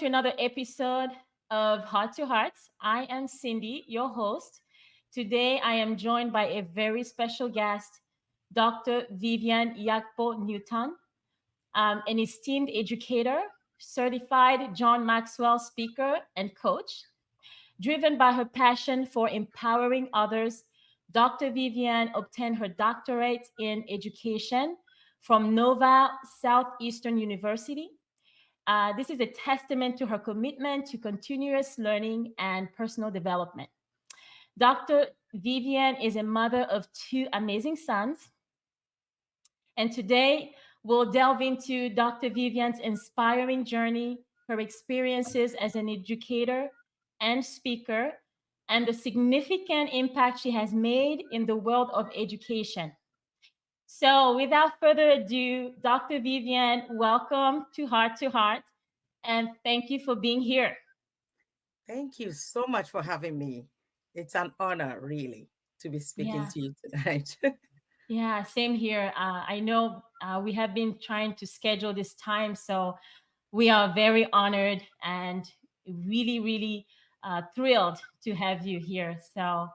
to another episode of Heart to Hearts. I am Cindy, your host. Today, I am joined by a very special guest, Dr. Vivian Yakpo Newton, an esteemed educator, certified John Maxwell speaker, and coach. Driven by her passion for empowering others, Dr. Vivian obtained her doctorate in education from Nova Southeastern University. This is a testament to her commitment to continuous learning and personal development. Dr. Vivian is a mother of two amazing sons, and today we'll delve into Dr. Vivian's inspiring journey, her experiences as an educator and speaker, and the significant impact she has made in the world of education. So, without further ado, Dr. Vivian, welcome to Heart, and thank you for being here. Thank you so much for having me. It's an honor, really, to be speaking Yeah, to you tonight. yeah, same here. I know we have been trying to schedule this time, so we are very honored and really thrilled to have you here. So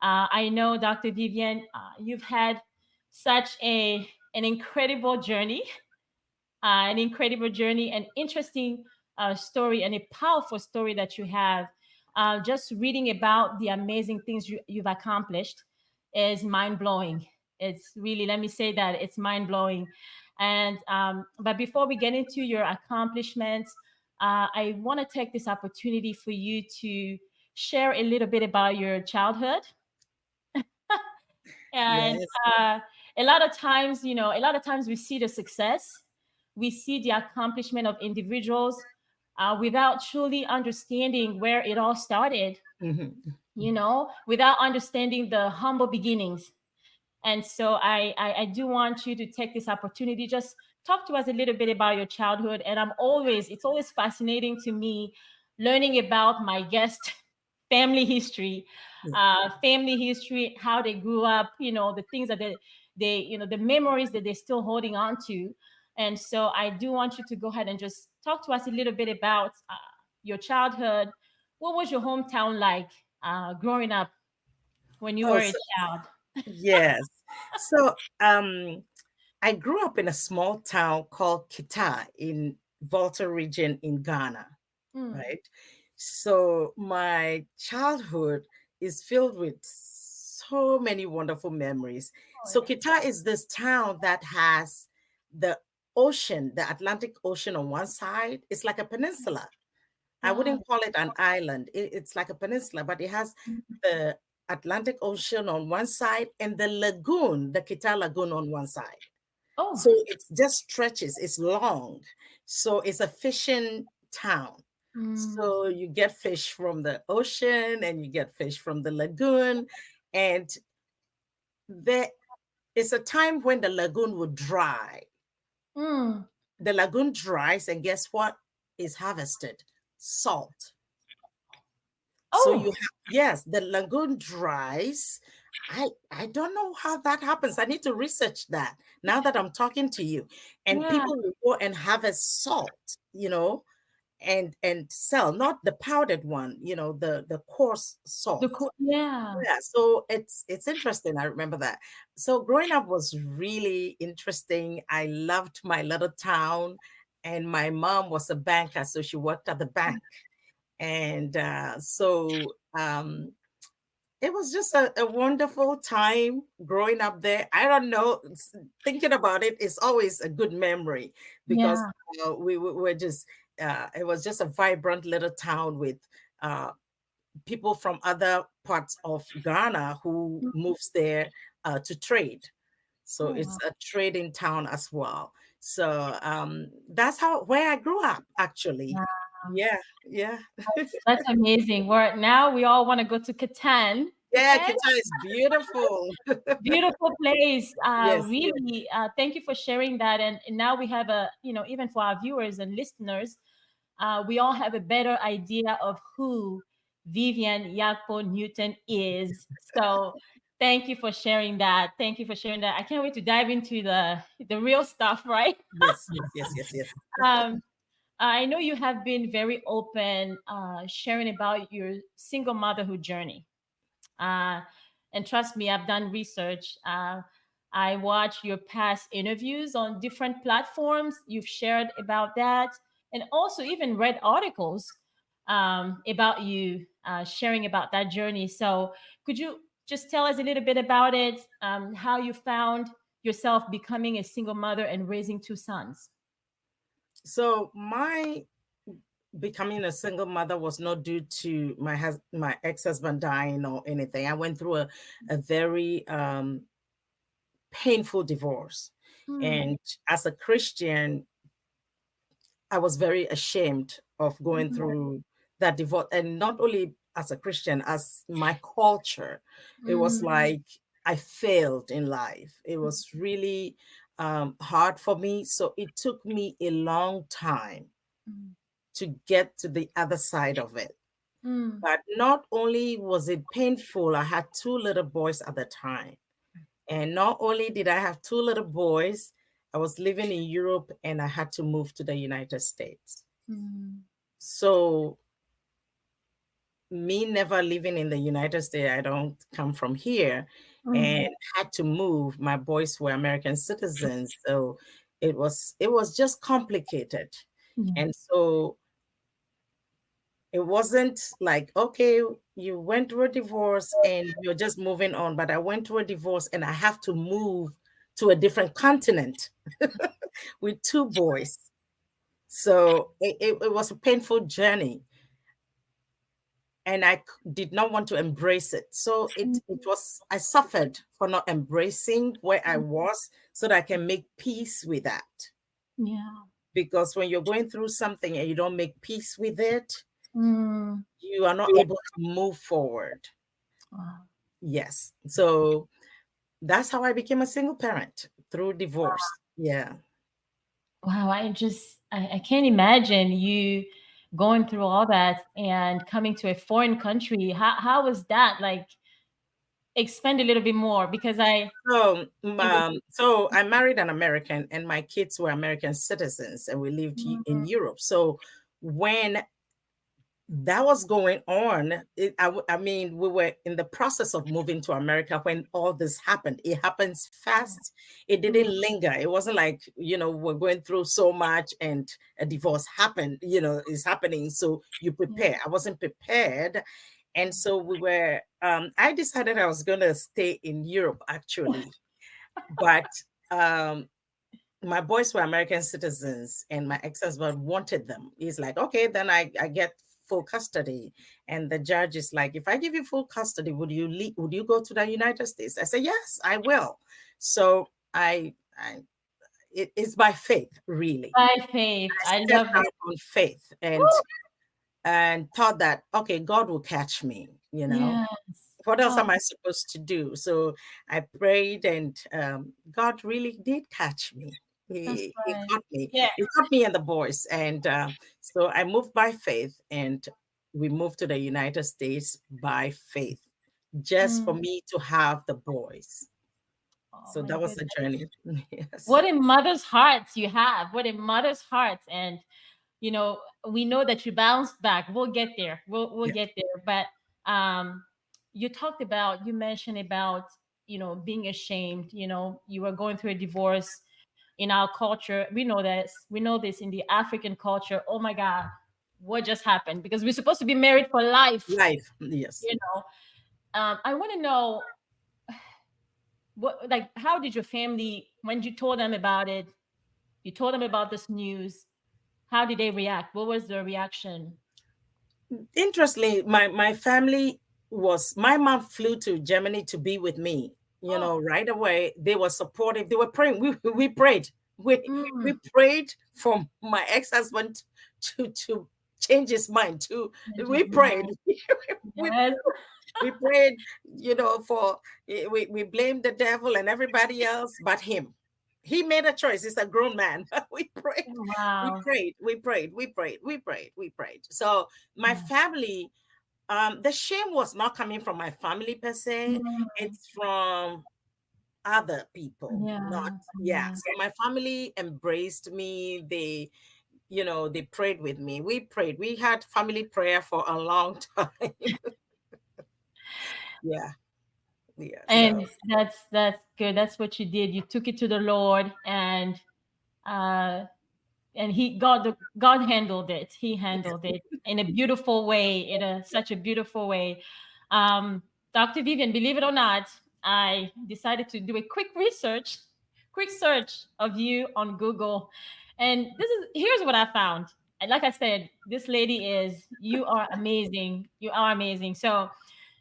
I know, Dr. Vivian, you've had such an incredible journey, an interesting story, and a powerful story that you have. Just reading about the amazing things you've accomplished is mind blowing. It's really, let me say that it's mind blowing. And but before we get into your accomplishments, I want to take this opportunity for you to share a little bit about your childhood. And Yes. uh, a lot of times we see the success, we see the accomplishment of individuals without truly understanding where it all started, Mhm. without understanding the humble beginnings. And so I do want you to take this opportunity, just talk to us a little bit about your childhood. And it's always fascinating to me learning about my guest Yeah. family history, how they grew up, the things that the memories that they're still holding on to. And so I do want you to go ahead and just talk to us a little bit about your childhood. What was your hometown like growing up when you Oh, were a so, child? yes. So, I grew up in a small town called Kita in Volta region in Ghana, Mm. right? So, my childhood is filled with so many wonderful memories. So, Lord. Kita is this town that has the ocean, the Atlantic Ocean on one side. It's like a peninsula. I Wow. wouldn't call it an island. It's like a peninsula, but it has the Atlantic Ocean on one side and the lagoon, the Kita Lagoon on one side. Oh. So it just stretches, it's long. So it's a fishing town. Mm. So you get fish from the ocean and you get fish from the lagoon. And there is a time when the lagoon would dry. Mm. The lagoon dries, and guess what is harvested? Salt. So you Oh. have, yes, the lagoon dries. I don't know how that happens. I need to research that now that I'm talking to you. And Yeah. people will go and harvest salt, and sell, not the powdered one, the coarse salt. Yeah. Yeah, so it's interesting. I remember that. So growing up was really interesting. I loved my little town, and my mom was a banker, so she worked at the bank. And it was just a wonderful time growing up there. I don't know, thinking about it is always a good memory because Yeah. we were just, it was just a vibrant little town with uh, people from other parts of Ghana who moves there to trade. So Oh, it's wow. a trading town as well. So that's where I grew up, actually. Yeah. Yeah, yeah. That's amazing. Now we all want to go to Catan. Yeah, Catan, Kita is beautiful. beautiful place. Yes, yes. Really, thank you for sharing that. And now we have even for our viewers and listeners, we all have a better idea of who Vivian Yakpo Newton is. So thank you for sharing that. Thank you for sharing that. I can't wait to dive into the real stuff, right? Yes, yes, yes, yes, yes. Um, I know you have been very open, sharing about your single motherhood journey. Uh, and trust me, I've done research. I watch your past interviews on different platforms. You've shared about that, and also even read articles about you sharing about that journey. So, could you just tell us a little bit about it? How you found yourself becoming a single mother and raising two sons? So my becoming a single mother was not due to my ex-husband dying or anything. I went through a very painful divorce. Mm, And as a Christian, I was very ashamed of going mm, through that divorce. And not only as a Christian, as my culture, it was mm, like I failed in life. It was really hard for me. So it took me a long time mm, to get to the other side of it. mm, But not only was it painful, I had two little boys at the time. And not only did I have two little boys, I was living in Europe and I had to move to the United States. mm, So, me never living in the United States, I don't come from here, and mm. had to move. My boys were American citizens, so it was just complicated. Yeah. And so it wasn't like, okay, you went through a divorce and you're just moving on, but I went through a divorce and I have to move to a different continent with two boys. So it was a painful journey and did not want to embrace it. So I suffered for not embracing where I was so that I can make peace with that. Yeah. Because when you're going through something and you don't make peace with it, Mm. you are not able to move forward. Wow. Yes. So that's how I became a single parent through divorce. Yeah. Wow. I can't imagine you going through all that and coming to a foreign country. How was that? Like, expand a little bit more because So, it was. so I married an American, and my kids were American citizens, and we lived in Mm, Europe. So when that was going on, I mean, we were in the process of moving to America when all this happened. It happens fast. It didn't mm, linger. It wasn't like, we're going through so much and a divorce happened, is happening. So you yeah. prepare. I wasn't prepared. And so I decided I was going to stay in Europe actually. But um, my boys were American citizens and my ex-husband wanted them. He's like, okay, then I get full custody. And the judge is like, if I give you full custody, would you go to the United States? I said, yes, I will. So it's by faith, really. By faith. I I stepped love out it. on faith and thought that, okay, God will catch me, Yes. what else Oh, am I supposed to do? So I prayed, and God really did catch me. that's He right. caught me. Yeah. He caught me and the boys, and so I moved by faith, and we moved to the United States by faith, just for Mm. me to have the boys. Oh So my that was the goodness. journey. Yes. What a mother's hearts you have. What a mother's hearts. And you know, we know that you bounced back. We'll get there. We'll Yeah. get there. But um, you mentioned about, being ashamed. You were going through a divorce in our culture. We know this. We know this in the African culture. Oh my God, what just happened? Because we're supposed to be married for life. Life. Yes. You know, I want to know like, how did your family, when you told them about it, you told them about this news, how did they react? What was their reaction? Interestingly, my family my mom flew to Germany to be with me. Oh, Right away they were supportive. They were praying. We prayed. We mm, prayed for my ex-husband to change his mind. We changes prayed. mind. we Yes. we prayed. For we blamed the devil and everybody else but him. He made a choice. He's a grown man. We prayed. We Wow. prayed. We prayed. We prayed. We prayed. We prayed. So my Yeah. family, the shame was not coming from my family per se. Mm, It's from other people, not yeah. yeah. Yeah. So my family embraced me. they prayed with me. We prayed. We had family prayer for a long time. Yeah. Yeah. So, And that's good. That's what you did. You took it to the Lord, uh and God handled it. He handled it in a beautiful way, in a such a beautiful way. um Dr. Vivian, believe it or not, I decided to do a quick search of you on Google, and here's what I found. And like I said, this lady is you are amazing. You are amazing. So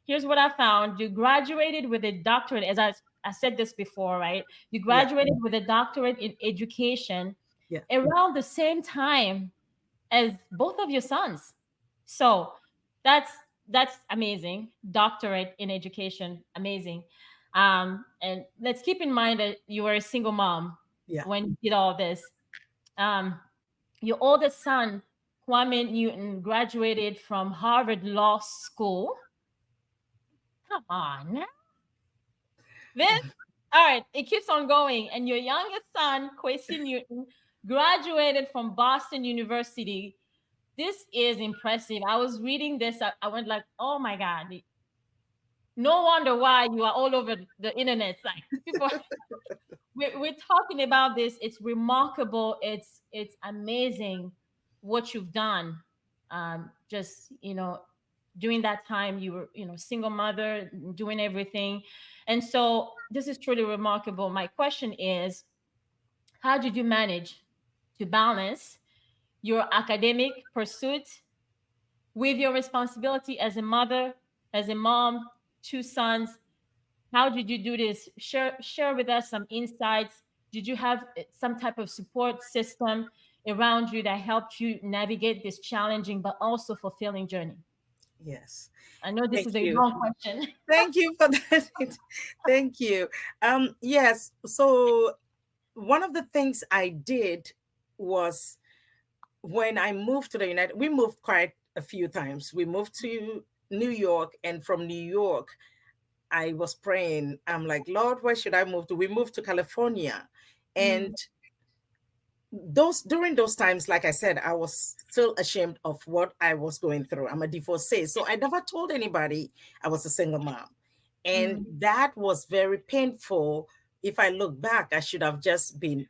here's what I found. You graduated with a doctorate, as I said this before, right? You yeah. graduated with a doctorate in education Yeah. around the same time as both of your sons. So that's that's amazing. Doctorate in education, amazing. And let's keep in mind that you were a single mom Yeah. when you did all this. Um, your oldest son, Kwame Newton, graduated from Harvard Law School. Come on. Then, all right, it keeps on going. And your youngest son, Kwesi Newton, graduated from Boston University. This is impressive. I was reading this. I went like, oh my God. No wonder why you are all over the internet. Like people, we're talking about this. It's remarkable. It's amazing what you've done. Just during that time you were single mother, doing everything, and so this is truly remarkable. My question is, how did you manage to balance your academic pursuit with your responsibility as a mother, as a mom, two sons? How did you do this? Share with us some insights. Did you have some type of support system around you that helped you navigate this challenging but also fulfilling journey? Yes. I know this Thank is a you. long question. Thank you for that. Thank you. Yes. So one of the things I did was when I moved to the United, we moved quite a few times. We moved to New York, and from New York, I was praying. I'm like, Lord, where should I move to? We moved to California. Mm, And those during those times, like I said, I was still ashamed of what I was going through. I'm a divorcee, so I never told anybody I was a single mom, and mm, that was very painful. If I look back, I should have just been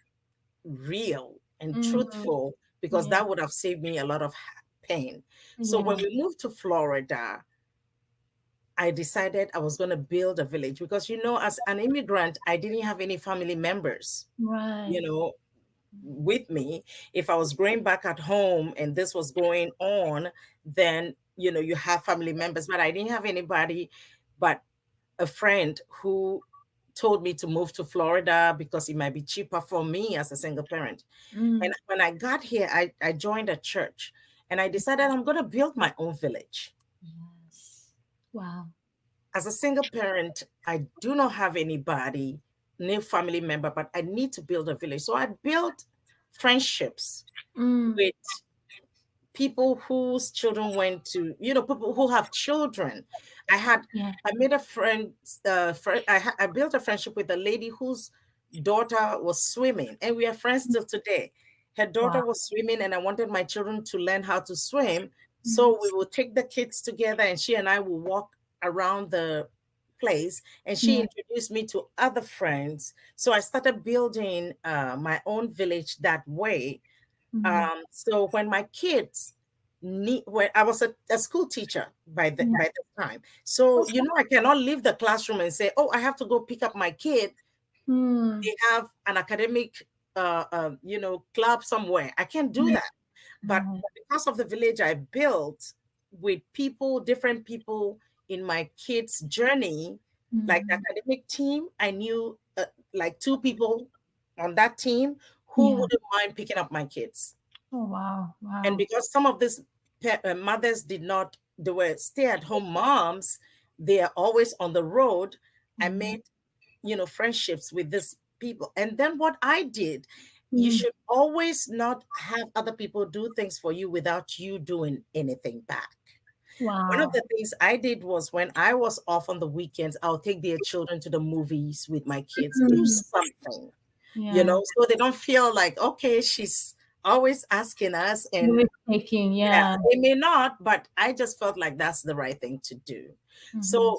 real and mm, truthful, because yeah, that would have saved me a lot of pain. So yeah. when we moved to Florida, I decided I was going to build a village, because as an immigrant, I didn't have any family members, you Right. know, with me. If I was growing back at home and this was going on, then you have family members, but I didn't have anybody but a friend who told me to move to Florida because it might be cheaper for me as a single parent. And Mm, when I got here, I joined a church, and I decided I'm going to build my own village. yes. Wow. As a single parent, I do not have anybody, no family member, but I need to build a village. So I built friendships Mm, with people whose children went to, people who have children. yeah. I made a I built a friendship with a lady whose daughter was swimming, and we are friends till today. Her daughter Wow. was swimming, and I wanted my children to learn how to swim. So we Yes. will take the kids together, and she and I will walk around the place, and she Yeah. introduced me to other friends. So I started building my own village that way. Mm, So when my kids when I was a school teacher yeah. by the time, so That's I cannot leave the classroom and say, "Oh, I have to go pick up my kid." mm, They have an academic, club somewhere. I can't do yeah. that. But because of the village I built with people, different people in my kids' journey, like the Mm, academic team, I knew like two people on that team who yeah. wouldn't mind picking up my kids. Oh wow. And Wow. because some of these mothers did not, they were stay-at-home moms, they are always on the road. I Mm, made, friendships with these people. And then what I did, you mm, should always not have other people do things for you without you doing anything back. One of wow. the things I did was when I was off on the weekends, I'll take their children to the movies with my kids, do Mm, something, yeah. so they don't feel like, okay, she's always asking us, and Risk taking, yeah, yeah. they may not, but I just felt like that's the right thing to do. Mm-hmm. So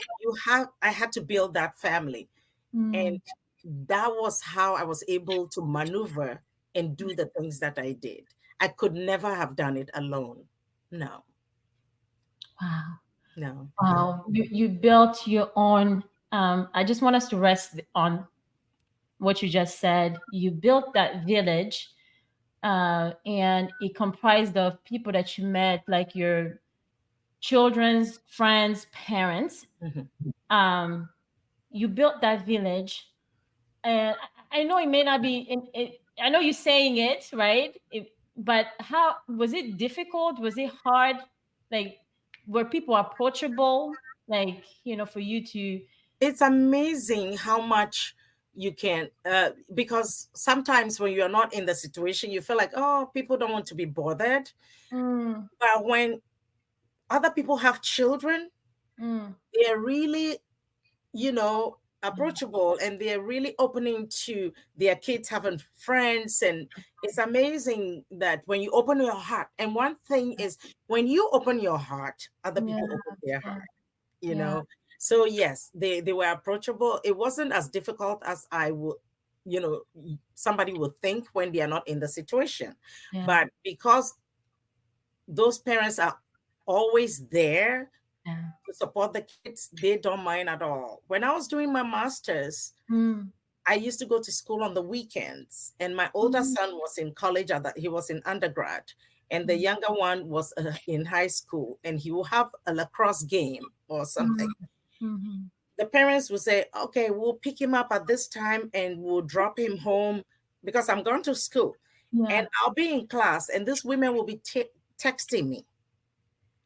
I had to build that family. And Mm. that was how I was able to maneuver and do the things that I did. I could never have done it alone. No, Wow. no. Wow. You built your own. I just want us to rest on what you just said. You built that village, and it comprised of people that you met, like your children's friends, parents. Mhm. Um, you built that village, and I know it may not be. I know you're saying it right, but how was it difficult? Was it hard? Like, were people approachable? Like, for you to. It's amazing how much you can, because sometimes when you're not in the situation, you feel like, oh, people don't want to be bothered. Mm, But when other people have children, mm, they're really, yeah, approachable, and they're really opening to their kids having friends. And it's amazing that when you open your heart, and one thing is, when you open your heart, other yeah, people open their yeah, heart, you yeah, know. So yes, they were approachable. It wasn't as difficult as I would, somebody would think when they are not in the situation. yeah, But because those parents are always there yeah. to support the kids, they don't mind at all. When I was doing my master's, Mm, I used to go to school on the weekends, and my older mm, son was in college, he was in undergrad, and the mm, younger one was in high school, and he will have a lacrosse game or mm, something. mhm. The parents will say, okay, we'll pick him up at this time and we'll drop him home because I'm going to school. And Yeah, I'll be in class, and these women will be texting me,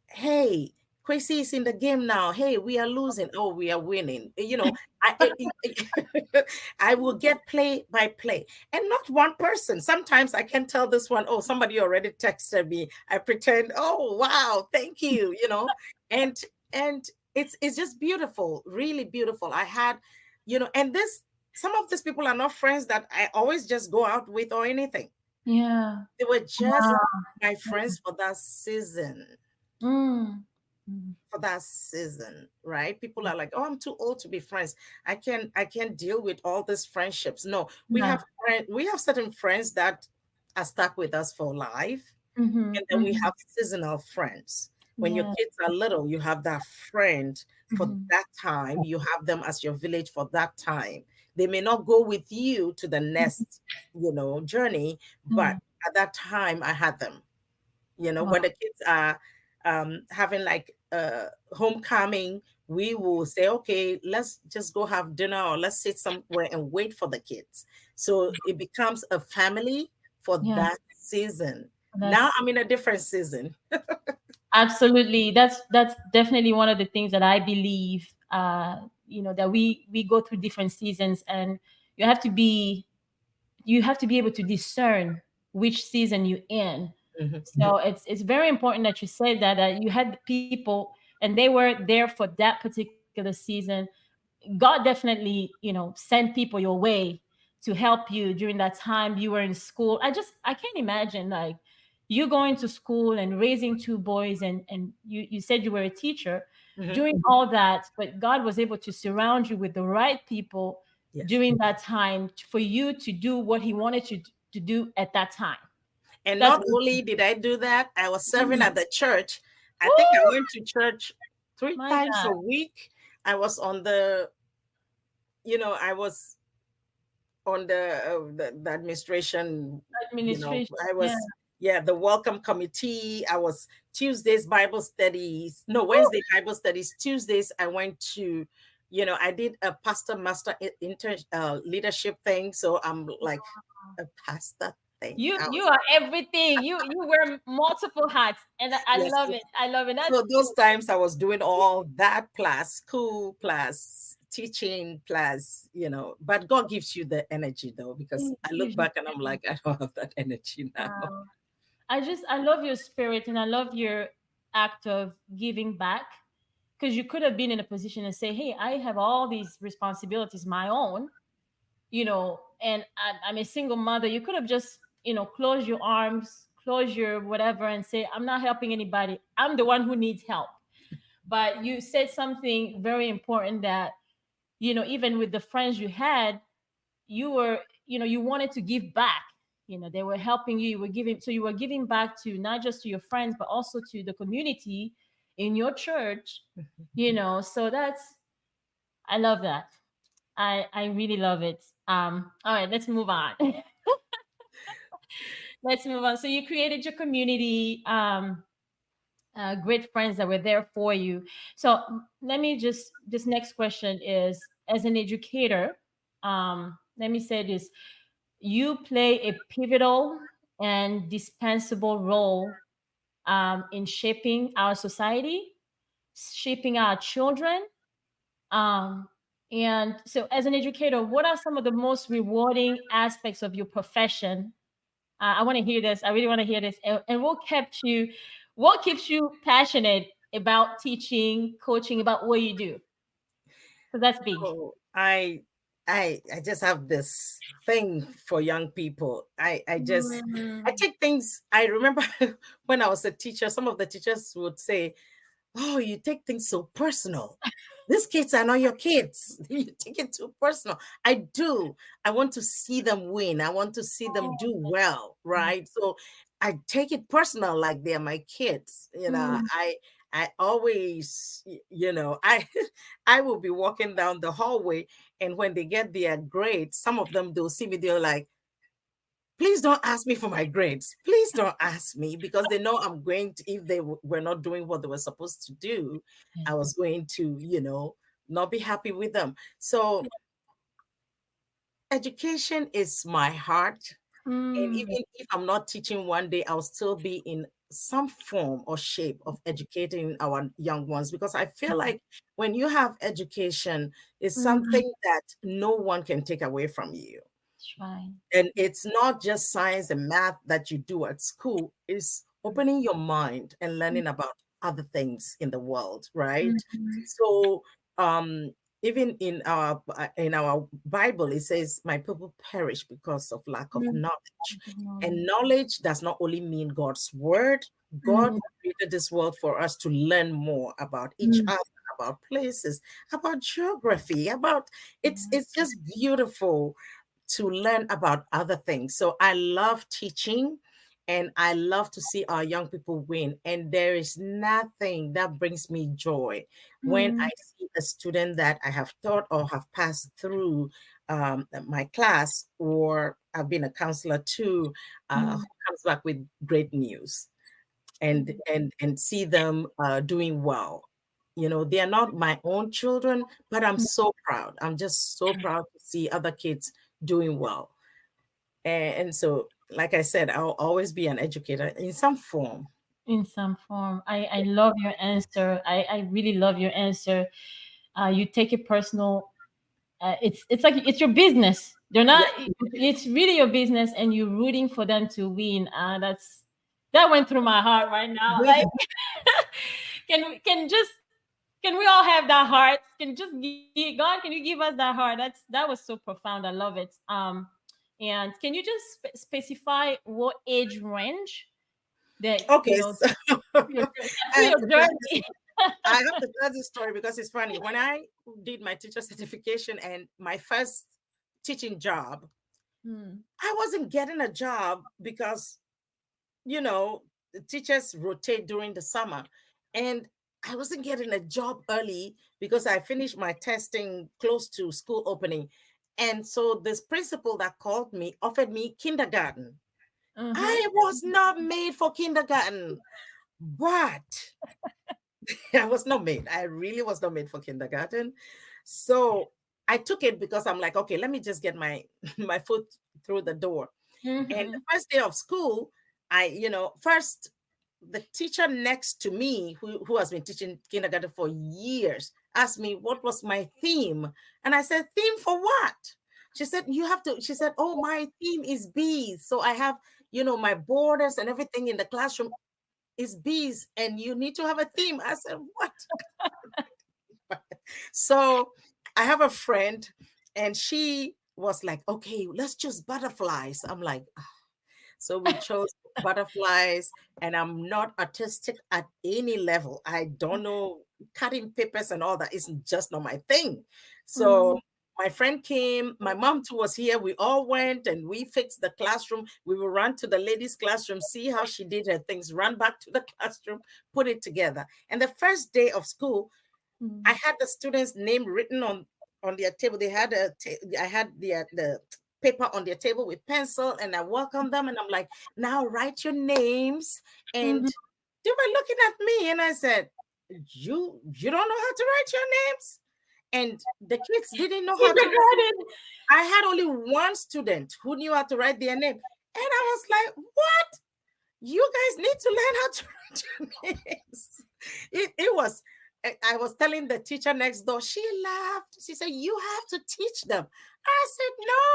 hey, Quincy is in the game now. Hey, we are losing. Oh, we are winning. I will get play by play, and not one person. Sometimes I can tell this one, oh, somebody already texted me. I pretend, oh, wow, thank you, and and it's just beautiful, really beautiful. I had, and this some of these people are not friends that I always just go out with or anything. yeah. They were just Wow. my friends for that season, Mm, mm, right? People are like, oh, I'm too old to be friends. I can't deal with all these friendships. No, yeah. we have certain friends that are stuck with us for life, Mm-hmm, and then we mm-hmm. have seasonal friends. When your Yeah. kids are little, you have that friend for Mm-hmm. that time. You have them as your village for that time. They may not go with you to the next, journey, but Mm. at that time I had them. Wow. When the kids are having like homecoming, we will say, okay, let's just go have dinner, or let's sit somewhere and wait for the kids. So it becomes a family for Yeah. that season. Now That's I'm in a different season. absolutely. That's definitely one of the things that I believe. That we go through different seasons, and you have to be you have to be able to discern which season you're in. Mhm. So it's very important that you said that you had people and they were there for that particular season. God definitely, sent people your way to help you during that time you were in school. I can't imagine, like, you going to school and raising two boys, and you said you were a teacher Mhm. doing all that, but God was able to surround you with the right people Yes. during that time for you to do what he wanted you to do at that time. And That's not only did I do that, I was serving Mhm. at the church. I think I Woo! went to church three My times God. a week. I was I was on the administration. Administration. I Yeah. was, yeah, the welcome committee. I was Tuesdays Bible studies, no, Woo! Wednesday Bible studies. Tuesdays I went to, I did a pastor master leadership thing, so I'm like a pastor thing. You are everything. You wear multiple hats, and I Yes. love it. I love it. That's So those times I was doing all that plus school plus teaching plus, but God gives you the energy though, because I look gives you back and I'm like, I don't have that energy now. wow. I love your spirit, and I love your act of giving back, because you could have been in a position and say, "Hey, I have all these responsibilities my own, and I'm a single mother." You could have just close your arms, close your whatever, and say, I'm not helping anybody. I'm the one who needs help. But you said something very important that, even with the friends you had, you were, you wanted to give back. They were helping you, you were giving, so you were giving back to not just to your friends, but also to the community in your church, so I love that. I really love it. All right, let's move on. Let's move on. So you created your community, great friends that were there for you. So let me just, this next question is, as an educator, let me say this: you play a pivotal and dispensable role, in shaping our society, shaping our children. Um, and so, as an educator, what are some of the most rewarding aspects of your profession? I want to hear this. I really want to hear this. And what keeps you passionate about teaching, coaching, about what you do? Because that's big. Oh, I just have this thing for young people. I Mm, take things. I remember when I was a teacher, some of the teachers would say, "Oh, you take things so personal. These kids are not your kids. You take it too personal." I do. I want to see them win. I want to see them do well, right? So I take it personal, like they're my kids. mm, I always, I I will be walking down the hallway, and when they get their grades, some of them they'll see me, they're like, please don't ask me for my grades. Please don't ask me, because they know I'm going to, if they were not doing what they were supposed to do, I was going to, not be happy with them. So education is my heart. And mm, even if I'm not teaching one day, I'll still be in some form or shape of educating our young ones, because I feel like when you have education, it's mm. something that no one can take away from you. That's right. And it's not just science and math that you do at school, it's opening your mind and learning about other things in the world, right? Mhm. So um even in our Bible, it says, my people perish because of lack of Mm, knowledge. good knowledge. And knowledge does not only mean God's word. God Mm, created this world for us to learn more about each mm, other, about places, about geography, about, it's just beautiful to learn about other things. So I love teaching, and I love to see our young people win. And there is nothing that brings me joy when I mm, see a student that I have taught or have passed through my class, or I've been a counselor too, who mm, comes back with great news, and see them doing well. They are not my own children, but I'm mm. so proud. I'm just so proud to see other kids doing well. And so, like I said, I'll always be an educator in some form. In some form. I love your answer. I really love your answer. You take it personal. It's like it's your business. They're not. Yeah. It's really your business, and you're rooting for them to win. That went through my heart right now. Like, can we all have that heart? God, can you give us that heart? That was so profound. I love it. And can you just specify what age range that Okay. So through I have your to tell this. journey? I have to tell this story because it's funny. When I did my teacher certification and my first teaching job, Hmm. I wasn't getting a job because, the teachers rotate during the summer. And I wasn't getting a job early because I finished my testing close to school opening. And so this principal that called me offered me kindergarten. Uh-huh. I was not made for kindergarten, but I was not made. I really was not made for kindergarten. So I took it because I'm like, okay, let me just get my my foot through the door. And the Mhm. first day of school, first the teacher next to me, who has been teaching kindergarten for years, asked me what was my theme. And I said, theme for what? She said, oh, my theme is bees. So I have, my borders and everything in the classroom is bees, and you need to have a theme. I said, what? So I have a friend, and she was like, okay, let's choose butterflies. I'm like, So we chose butterflies, and I'm not artistic at any level. I don't know cutting papers and all that isn't just not my thing. So Mm. my friend came, my mom too was here. We all went and we fixed the classroom. We will run to the ladies' classroom, see how she did her things, run back to the classroom, put it together. And the first day of school, I Mm. had the students' name written on their table. They had I had the paper on their table with pencil, and I welcomed them, and I'm like, now write your names. And Mhm. they were looking at me, and I said, you don't know how to write your names? And the kids didn't know how to write. Kindergarten. I had only one student who knew how to write their name, and I was like, what? You guys need to learn how to write your names. It was, I was telling the teacher next door, she laughed. She said, you have to teach them. I said,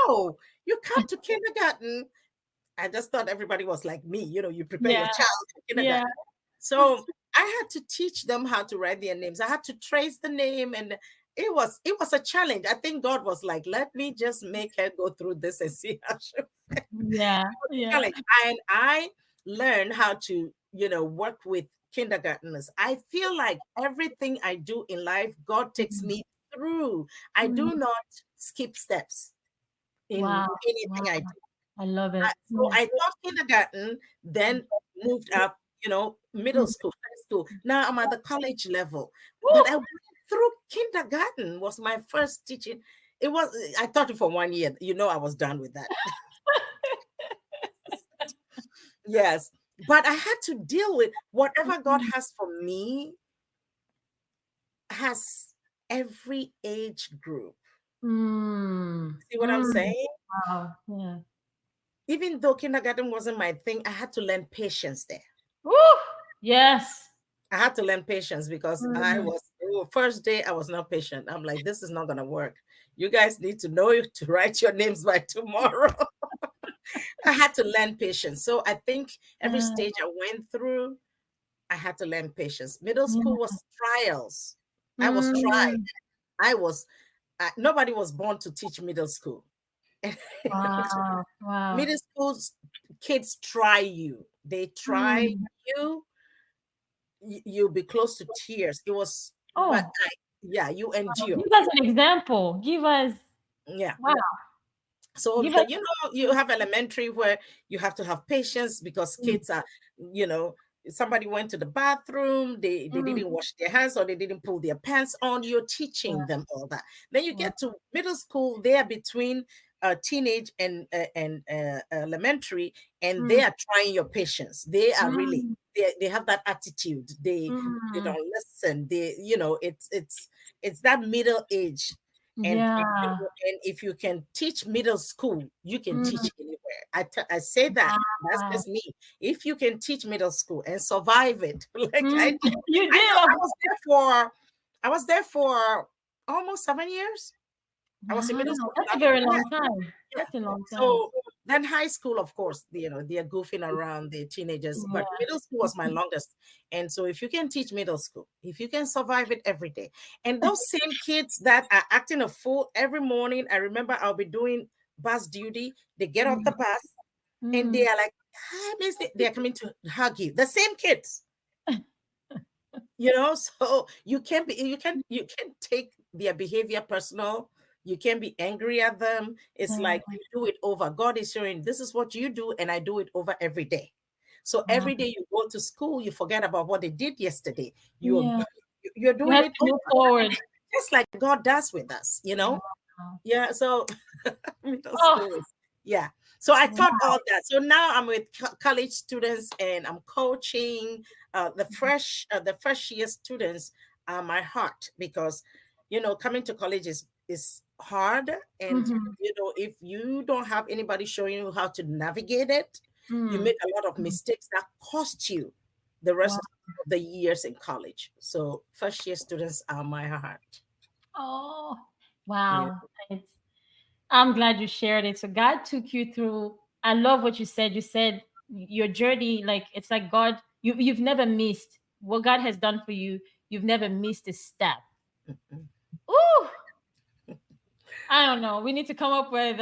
no, you come to kindergarten. I just thought everybody was like me, you prepare your Yeah. child for Yeah. kindergarten. So I had to teach them how to write their names. I had to trace the name, and it was a challenge. I think God was like, let me just make her go through this and see how she Yeah. Yeah. challenge. And I learned how to, work with kindergartners. I feel like everything I do in life, God takes Mhm. me through. I Mhm. do not skip steps in Wow. Wow. anything I do. I love it. So Yeah. I taught kindergarten, then moved up, middle Mhm. school, high school. Now I'm at the college level. But I Woo! went through kindergarten was my first teaching. It was I taught it for 1 year. I was done with that. Yes. But I had to deal with whatever God Mhm. has for me has every age group. Mm. See what I'm Mm. saying? Wow. Yeah. Even though kindergarten wasn't my thing, I had to learn patience there. Woo! Yes. I had to learn patience because Mm. first day I was not patient. I'm like, this is not gonna work. You guys need to know to write your names by tomorrow. I had to learn patience. So I think every Uh, stage I went through, I had to learn patience. Middle school yeah. was trials. I was tried. Mm. I was nobody was born to teach middle school. Wow. Wow. Middle school kids try you. They try Mm. you. You'll be close to tears. It was, but Oh, yeah, you endure. give us an example. Give us, Yeah. wow. So Give us, you have elementary where you have to have patience because mm, kids are, you know, somebody went to the bathroom, they mm, didn't wash their hands or they didn't pull their pants on. You're teaching wow, them all that. Then you wow. get to middle school, they are between teenage and elementary, and they Mm, are trying your patience. They are really mm, they have that attitude. They mm. don't listen. It's that middle age. Yeah. And if you can teach middle school, you can Mm, teach anywhere. I say that. That's wow. just me. If you can teach middle school and survive it, like I Mm, did, you I know did. I was there for almost 7 years. I was in Wow. middle school for That's a that long. very Yeah, long time. yeah. That's a long time. So then high school, of course, they're goofing around, the teenagers, but Yeah. middle school was my longest. And so if you can teach middle school, if you can survive it every day, and those same kids that are acting a fool every morning, I remember I'll be doing bus duty. They get off the Mm, bus and mm. they are like, hi, miss, they're coming to hug you. The same kids, so you can take their behavior personal. You can be angry at them. It's Yeah. like you do it over. God is showing this is what you do, and I do it over every day. So Wow. every day you go to school, you forget about what they did yesterday. You're Yeah. you're You doing have it to over, move forward. just like God does with us. Wow. Yeah, so middle Oh, school is, yeah. So I taught wow. all that. So now I'm with college students and I'm coaching the fresh year students are my heart because coming to college is hard, and Mhm. if you don't have anybody showing you how to navigate it, you Mm. make a lot of Mm. mistakes that cost you the Wow. rest of the years in college. So first year students are my heart. Oh, Yeah. wow. It's, I'm glad you shared it. So God took you through. I love what you said. You said your journey, like it's like God, you've never missed what God has done for you. You've never missed a step. Mhm. Ooh, I don't know. We need to come up with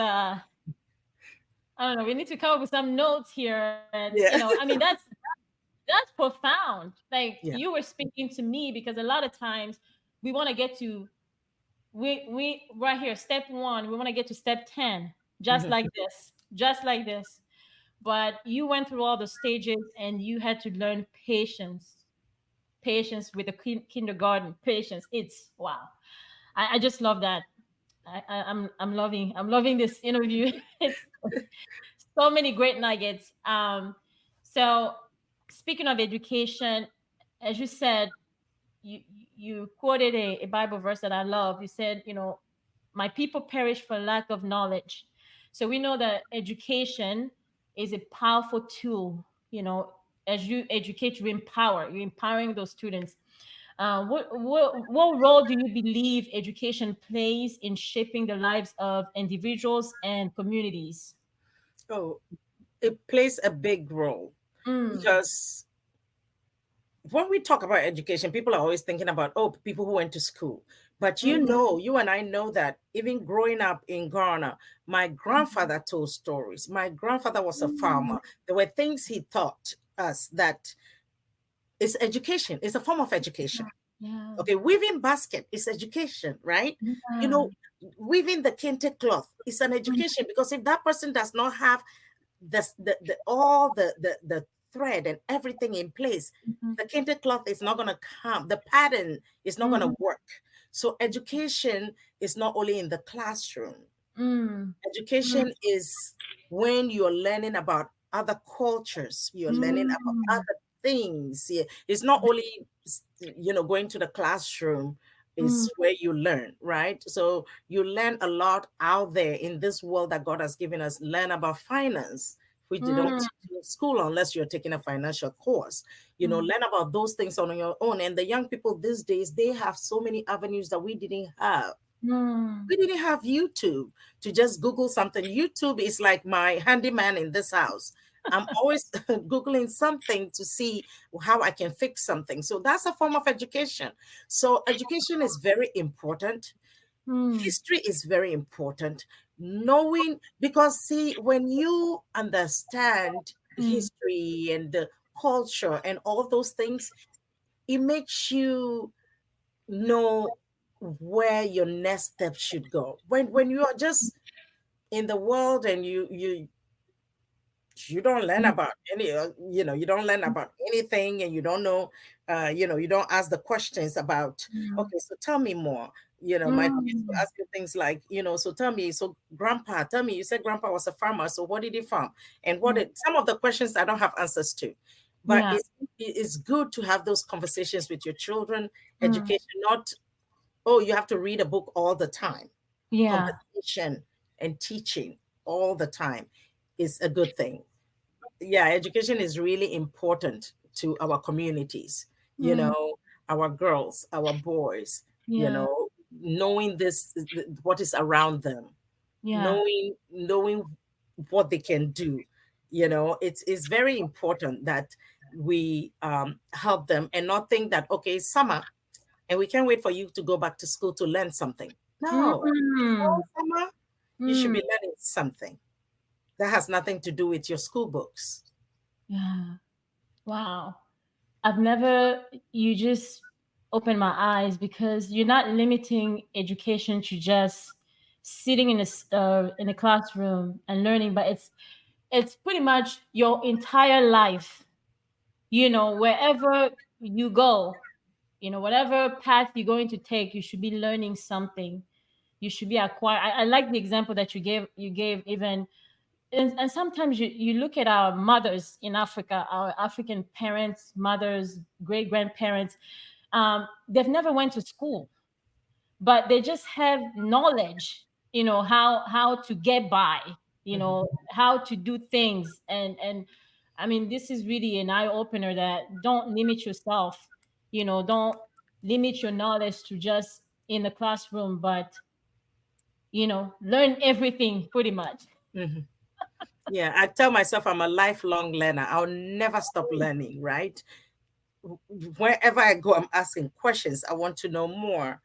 I don't know. We need to come up with some notes here, and I Yeah. mean that's profound. Like Yeah. you were speaking to me because a lot of times we want to get to we right here step 1. We want to get to step 10 just Mhm. like this, just like this. But you went through all the stages and you had to learn patience, patience with the kindergarten, patience. It's wow. I just love that. I'm loving this interview. It's so many great nuggets. So speaking of education, as you said, you you quoted a Bible verse that I love. You said, my people perish for lack of knowledge. So we know that education is a powerful tool. As you educate, you're empowering those students. What role do you believe education plays in shaping the lives of individuals and communities? So it plays a big role Mm, because when we talk about education, people are always thinking about, oh, people who went to school. But mm, you and I know that even growing up in Ghana, my grandfather told stories. My grandfather was a mm, farmer. There were things he taught us that is education, it's a form of education. yeah, Okay, weaving basket is education, right? You yeah, know, weaving the kente cloth is an mm, education because if that person does not have the all the thread and everything in place, mhm, the kente cloth is not going to come, the pattern is not going to mhm, work. So education is not only in the classroom. mm, mm, Education is when you're learning about other cultures, you're learning about mm, other things. Yeah. It's not only going to the classroom mm, is where you learn, right? So you learn a lot out there in this world that God has given us. Learn about finance, which they don't mm, teach you in school unless you're taking a financial course. mm, Learn about those things on your own. And the young people these days, they have so many avenues that we didn't have. mm, We didn't have YouTube to just Google something. YouTube is like my handyman in this house. I'm always Googling something to see how I can fix something. So that's a form of education. So education is very important. mm, History is very important. Knowing, because see, when you understand mm, history and the culture and all those things, it makes you know where your next step should go. When you are just in the world and you don't learn mm, about you don't learn about anything, and you don't know, you don't ask the questions about, mm, okay, so tell me more. My kids will mm, ask you things like, so tell me, so grandpa, tell me, you said grandpa was a farmer, so what did he farm? And what mm. did some of the questions I don't have answers to. But Yeah. it's good to have those conversations with your children. Mm, Education, not, oh, you have to read a book all the time. yeah. Conversation and teaching all the time is a good thing. Yeah, education is really important to our communities, Mm, our girls, our boys, yeah. knowing what is around them, Yeah. knowing what they can do. It's very important that we help them and not think that, okay, summer and we can't wait for you to go back to school to learn something. No, before Mm, summer, you should mm, be learning something that has nothing to do with your school books. yeah. Wow. I've never, you just opened my eyes because you're not limiting education to just sitting in a classroom and learning, but it's pretty much your entire life. Wherever you go, whatever path you're going to take, you should be learning something. You should be acquired. I like the example that you gave even, and sometimes you look at our mothers in Africa, our African parents, mothers, great grandparents. They've never went to school, but they just have knowledge. How to get by. Mhm. How to do things, and I mean, this is really an eye opener that don't limit yourself. Don't limit your knowledge to just in the classroom, but learn everything pretty much. Mhm. Yeah, I tell myself I'm a lifelong learner. I'll never stop learning, right? Wherever I go, I'm asking questions. I want to know more.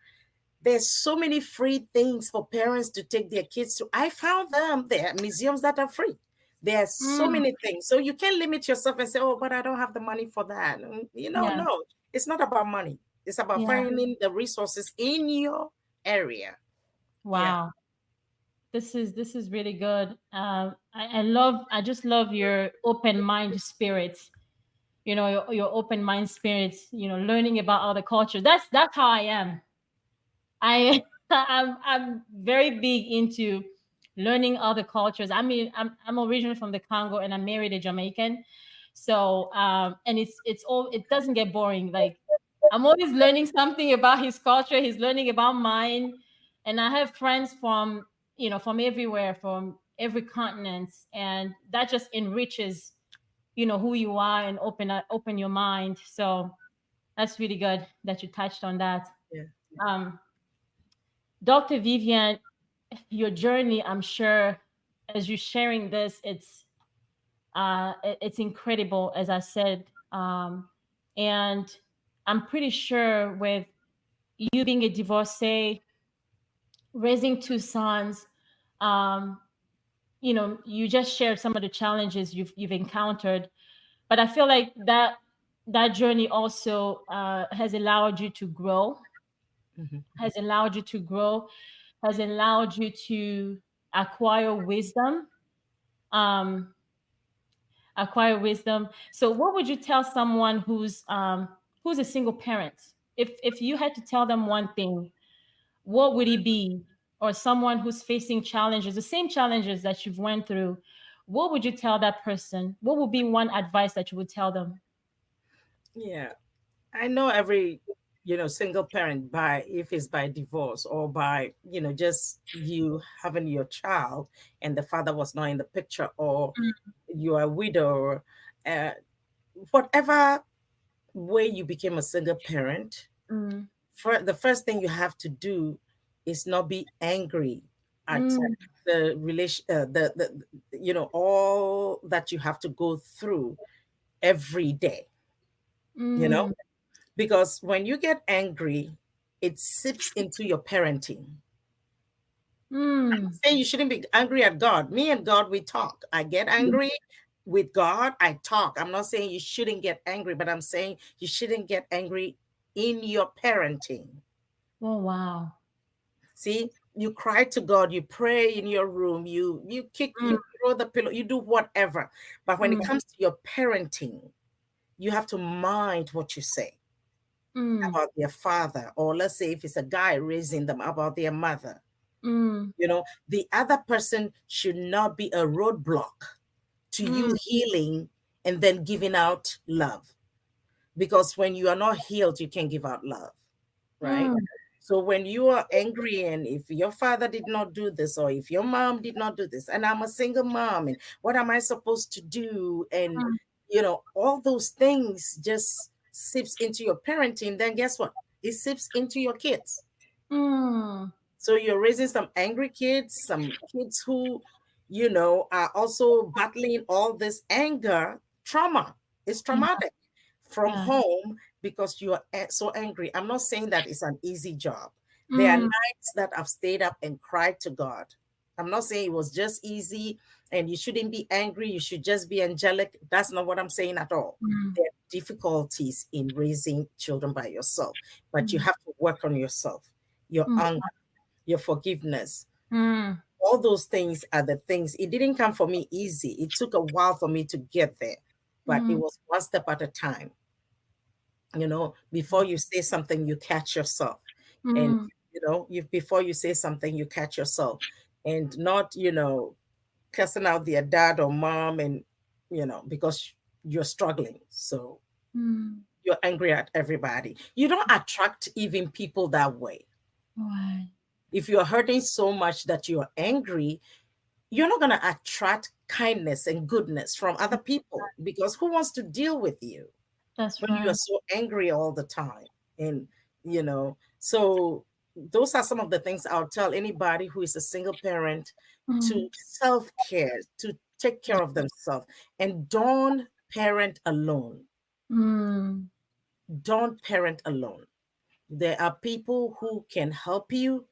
There's so many free things for parents to take their kids to. I found them. There are museums that are free. There's so Mm, many things. So you can't limit yourself and say, oh, but I don't have the money for that. yeah, No, it's not about money. It's about yeah. finding the resources in your area. Yeah. Wow. This is really good. I just love your open mind spirit. Your open mind spirit. Learning about other cultures. That's how I am. I I'm very big into learning other cultures. I mean, I'm originally from the Congo and I married a Jamaican. So and it doesn't get boring. Like I'm always learning something about his culture, he's learning about mine. And I have friends from everywhere, from every continent, and that just enriches, who you are, and open your mind. So that's really good that you touched on that. Yeah. Um Dr. Vivian, your journey, I'm sure, as you're sharing this, it's incredible, as I said. And I'm pretty sure with you being a divorcee, raising two sons, um, you just shared some of the challenges you've encountered. But I feel like that journey also has allowed you to grow, Mhm. has allowed you to grow, has allowed you to acquire wisdom. Um, acquire wisdom. So, what would you tell someone who's a single parent? If you had to tell them one thing, what would it be? Or someone who's facing challenges, the same challenges that you've went through, what would you tell that person? What would be one advice that you would tell them? Yeah. I know every, single parent, by if it's by divorce or by, just you having your child and the father was not in the picture, or you are a widow, uh, whatever way you became a single parent, Mm, for the first thing you have to do is not be angry at mm, the relation, all that you have to go through every day, you know, mm, because when you get angry, it seeps into your parenting. mm, Say you shouldn't be angry at God. Me and God, we talk. I get angry with God, I talk. I'm not saying you shouldn't get angry, but I'm saying you shouldn't get angry in your parenting. oh, wow. See, you cry to God, you pray in your room, you Mm, throw the pillow, you do whatever. But when it mm, comes to your parenting, you have to mind what you say mm, about their father, or let's say if it's a guy raising them, about their mother. mm, The other person should not be a roadblock to mm, you healing and then giving out love. Because when you are not healed, you can give out love, right? mm, So when you are angry, and if your father did not do this, or if your mom did not do this, and I'm a single mom, and what am I supposed to do? And all those things just seeps into your parenting, then guess what? It seeps into your kids. mm, So you're raising some angry kids, some kids who, are also battling all this anger, trauma. It's yeah, traumatic from yeah. home because you are so angry. I'm not saying that it's an easy job. There are Mm, nights that I've stayed up and cried to God. I'm not saying it was just easy and you shouldn't be angry. You should just be angelic. That's not what I'm saying at all. mm, There are difficulties in raising children by yourself, but you mm, have to work on yourself, your mm, anger, your forgiveness. mm, All those things are the things. It didn't come for me easy. It took a while for me to get there, but it mm, was one step at a time. Before you say something, you catch yourself. And, mm, before you say something, you catch yourself, and not, cussing out their dad or mom, and, because you're struggling. So mm. you're angry at everybody. You don't attract even people that way. Right. If you're hurting so much that you're angry, you're not going to attract kindness and goodness from other people, because who wants to deal with you That's when you are right. so angry all the time? And, so those are some of the things I'll tell anybody who is a single parent: to Mm, self-care, to take care of themselves, and don't parent alone. mm, Don't parent alone. There are people who can help you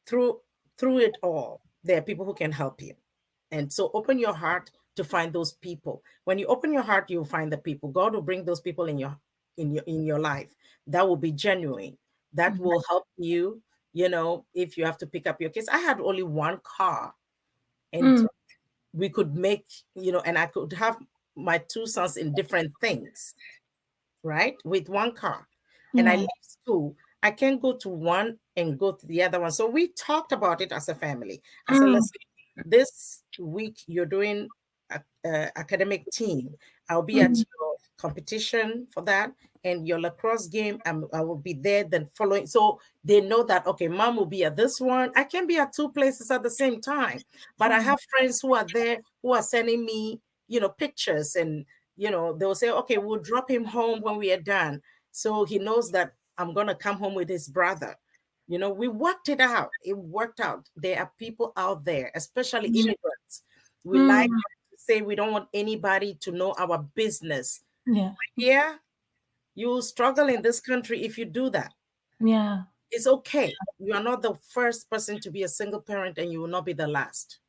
through through it all. There are people who can help you. And so open your heart to find those people. When you open your heart, you'll find the people. God will bring those people in your life that will be genuine, that Mhm. will help you. If you have to pick up your kids. I had only one car, and Mm, we could make, and I could have my two sons in different things, right? With one car. And I yeah. leave school. I can't go to one and go to the other one. So we talked about it as a family. I said, Mm, listen, this week you're doing academic team. I'll be at mhm. your competition for that, and your lacrosse game. I will be there then following. So they know that, okay, mom will be at this one. I can be at two places at the same time. But I Oh, have friends who are there who are sending me, pictures, and they'll say, okay, we'll drop him home when we are done. So he knows that I'm going to come home with his brother. We worked it out. It worked out. There are people out there, especially yeah. immigrants. We like Mm, to say we don't want anybody to know our business. yeah. Yeah, you will struggle in this country if you do that. Yeah. It's okay. You are not the first person to be a single parent, and you will not be the last.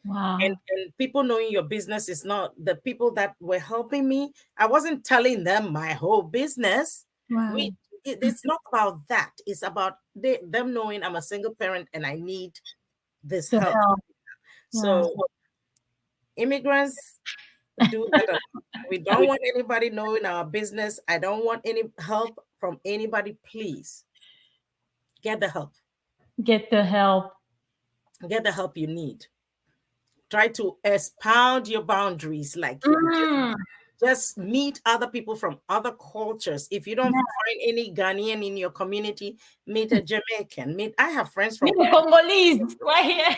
And, Wow. and people knowing your business is not the people that were helping me. I wasn't telling them my whole business. We Right. it's not about that. It's about them knowing I'm a single parent and I need this To help. help. Yeah. So immigrants do that a lot. We don't want anybody knowing our business. I don't want any help from anybody. Please get the help. Get the help. Get the help you need. Try to expound your boundaries, like Mm, just meet other people from other cultures. If you don't yeah. find any Ghanaian in your community, meet a Jamaican. I have friends Meet from the Congolese right here.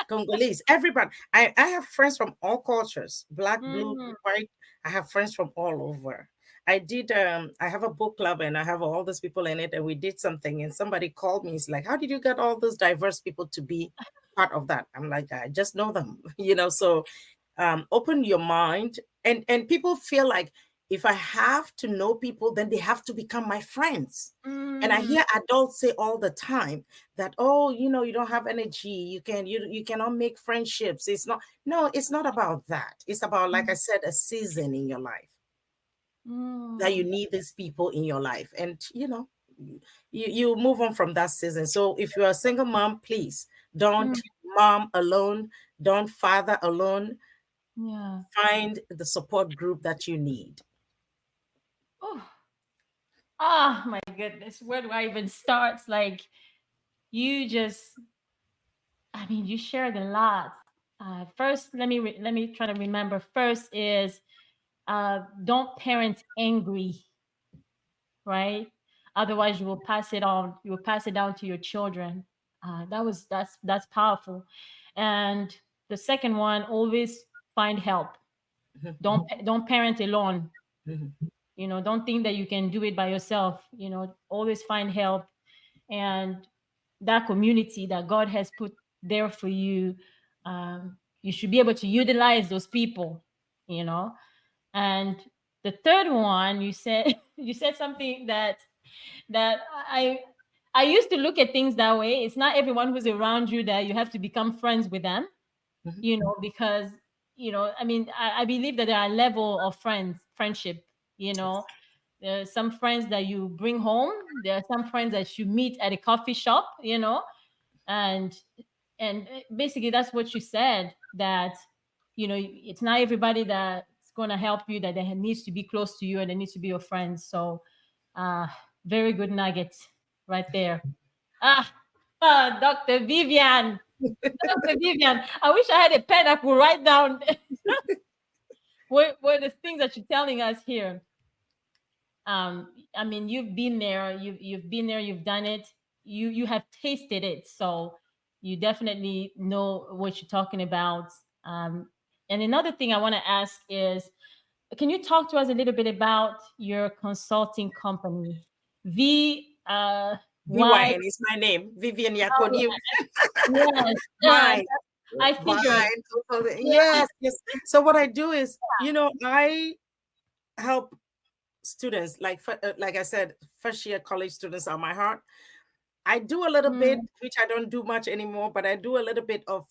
Congolese, everybody. I have friends from all cultures, black, blue, Mm, white. I have friends from all over. I have a book club, and I have all these people in it, and we did something, and somebody called me. It's like, how did you get all those diverse people to be part of that? I'm like, I just know them. So open your mind, and people feel like, if I have to know people, then they have to become my friends. And I mm, hear adults say all the time that, oh, you don't have energy, you cannot make friendships. It's not No, it's not about that. It's about, like I said, a season in your life that you mm, need these people in your life, and you move on from that season. So if you're a single mom, please don't mm. mom alone, don't father alone. Yeah. Find the support group that you need. Oh, ah, my goodness. Where do I even start? It's like you just, I mean, you shared a lot. First, let me try to remember. First is don't parent angry, right? Otherwise, you will pass it on. You will pass it down to your children. That's powerful. And the second one, always find help. Don't parent alone. Mhm. Don't think that you can do it by yourself. Always find help, and that community that God has put there for you, you should be able to utilize those people. You know, and the third one, you said you said something that I used to look at things that way. It's not everyone who's around you that you have to become friends with them, Mhm. because I mean, I believe that there are level of friendship. There are some friends that you bring home. There are some friends that you meet at a coffee shop. And basically that's what you said, that it's not everybody that's going to help you, that needs to be close to you and they needs to be your friends. So uh very good nuggets right there. ah Dr. Vivian. Dr. Vivian, I wish I had a pen I could write down what the things that you're telling us here. I mean, you've been there, you've been there, you've done it, you have tasted it, so you definitely know what you're talking about. And another thing I want to ask is, can you talk to us a little bit about your consulting company? Y. VYN is my name, Vivian Yakpo Newton. Yes. Vine, I figured. Vine. Yeah. Yes, yes. So what I do is, I help students, like I said, first year college students are my heart. I do a little bit, Mm, which I don't do much anymore, but I do a little bit of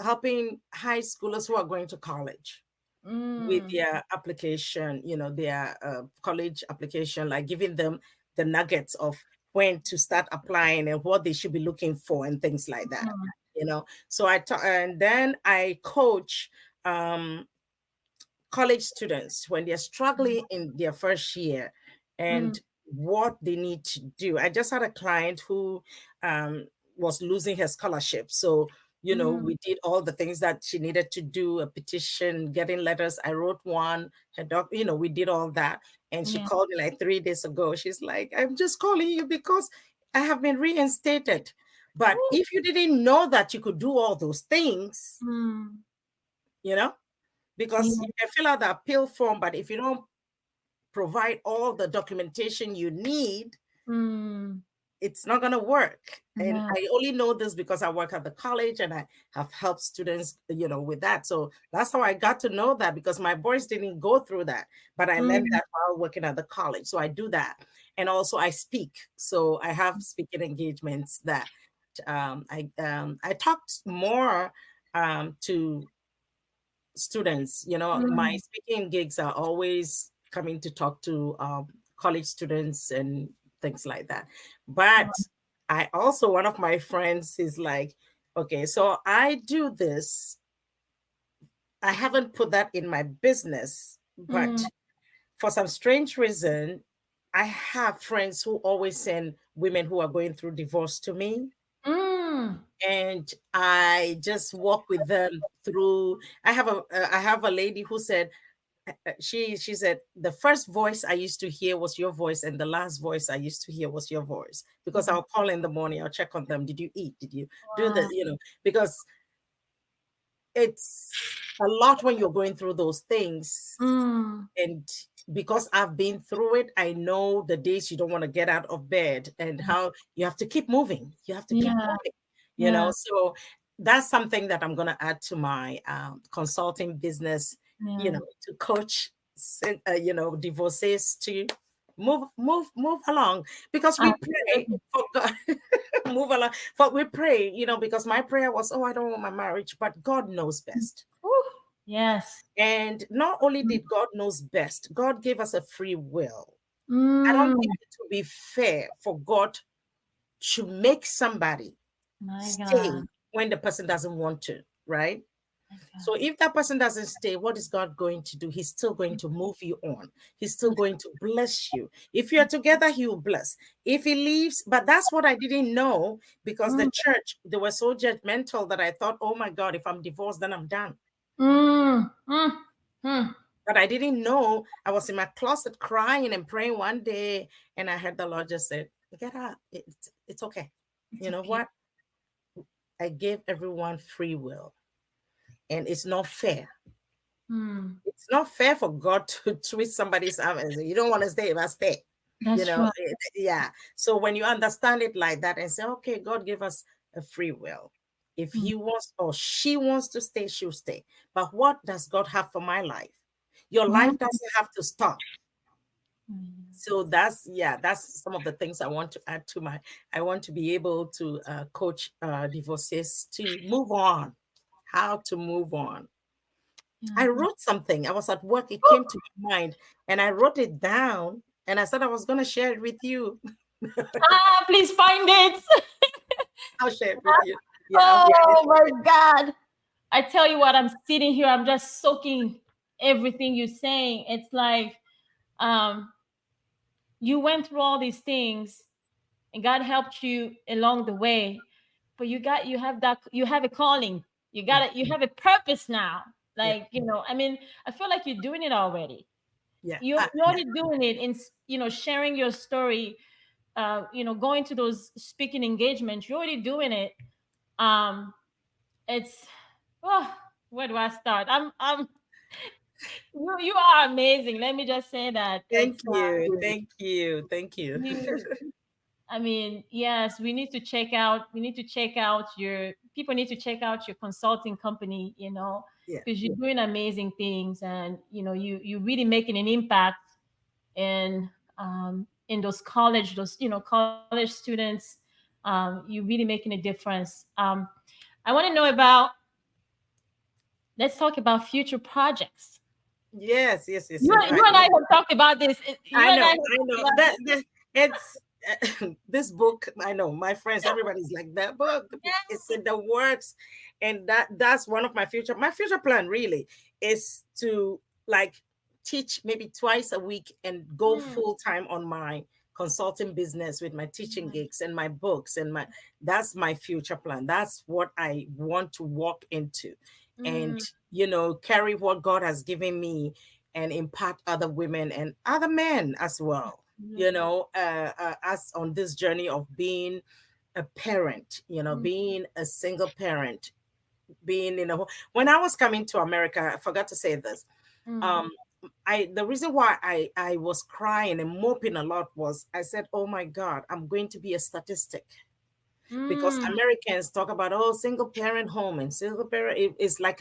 helping high schoolers who are going to college with Mm. their application, their college application, like giving them the nuggets of when to start applying and what they should be looking for and things like that. Mm. So and then I coach um, college students when they're struggling in their first year Mm. and what they need to do. I just had a client who um, was losing her scholarship. So, Mm. we did all the things that she needed to do, a petition, getting letters. I wrote one, her doc, we did all that. And she Yeah. called me like 3 days ago. She's like, I'm just calling you because I have been reinstated. But Ooh. if you didn't know that you could do all those things, Mm. you know, because Yeah. you can fill out the appeal form, but if you don't provide all the documentation you need, Mm. it's not going to work. And Yeah. I only know this because I work at the college and I have helped students, with that. So that's how I got to know that, because my boys didn't go through that, but I learned Mm. that while working at the college. So I do that. And also I speak. So I have speaking engagements that I talked more to students. My Mm. speaking gigs are always coming to talk to college students and things like that. But I also, one of my friends is like, okay, so I do this. I haven't put that in my business, Mm. but for some strange reason, I have friends who always send women who are going through divorce to me. Mm. And I just walk with them through. I have a lady who said, she said, the first voice I used to hear was your voice, and the last voice I used to hear was your voice, because Mm. I'll call in the morning, I'll check on them. Did you eat? Did you do the, Wow. because it's a lot when you're going through those things. Mm. And because I've been through it, I know the days you don't want to get out of bed and how you have to keep moving. You have to keep Yeah. moving, Yeah. So that's something that I'm going to add to my consulting business, Yeah. to coach, divorcees to move along, because we pray Absolutely. for God. Move along, but we pray, because my prayer was, oh, I don't want my marriage, but God knows best. Woo. Yes. And not only did God knows best, God gave us a free will. I don't think Mm. it would be fair for God to make somebody My stay God. when the person doesn't want to, right? My So God. if that person doesn't stay, what is God going to do? He's still going to move you on. He's still going to bless you. If you're together, he will bless. If he leaves, but that's what I didn't know, because the Mm. church, they were so judgmental that I thought, oh my God, if I'm divorced, then I'm done. Mm. Mm. Mm. But I didn't know. I was in my closet crying and praying one day, and I heard the Lord just said, "Get up. It's okay." It's You a know peace. what? I gave everyone free will, and it's not fair. Mm. It's not fair for God to twist somebody's arm and say, "You don't want to stay, but stay." That's right. Yeah. So when you understand it like that and say, "Okay, God gave us a free will. If Mm. he wants or she wants to stay, she'll stay. But what does God have for my life? Your Mm. life doesn't have to stop. Mm. So that's some of the things I want to add to my. I want to be able to coach divorcees to move on, how to move on. Yeah. I wrote something. I was at work, it came to my mind, and I wrote it down, and I said I was going to share it with you. Ah, please find it. I'll share it with you. Yeah, I'll find it. Oh my God. I tell you what, I'm sitting here, I'm just soaking everything you're saying. It's like um you went through all these things and God helped you along the way. But you have a calling. Yeah, You have a purpose now. yeah, Like, I mean, I feel like you're doing it already. yeah, You're yeah. already doing it in, sharing your story, going to those speaking engagements. You're already doing it. Um, it's oh, where do I start? You are amazing. Let me just say that Thank it's you, thank you, thank you. you. I mean, yes, we need to check out your people need to check out your consulting company, Yeah, because you're doing amazing things, and you really making an impact in those college students. You really making a difference. I want to know about let's talk about future projects. Yes, yes, yes, You, yes. you and I have talked about this. You I and know, I have I talked know about that, this. it's this book. I know my friends, everybody's like that book. It's in the works, and that's one of my future. My future plan really is to like teach maybe twice a week and go Mm, full time on my consulting business with my teaching gigs and my books and my. That's my future plan. That's what I want to walk into, and mm, carry what God has given me and impact other women and other men as well, absolutely. us on this journey of being a parent, Mm, being a single parent, being in a when I was coming to America, I forgot to say this. mm, um the reason why I was crying and moping a lot was I said, oh my God, I'm going to be a statistic, because mm, Americans talk about, oh, single parent home and single parent, it's like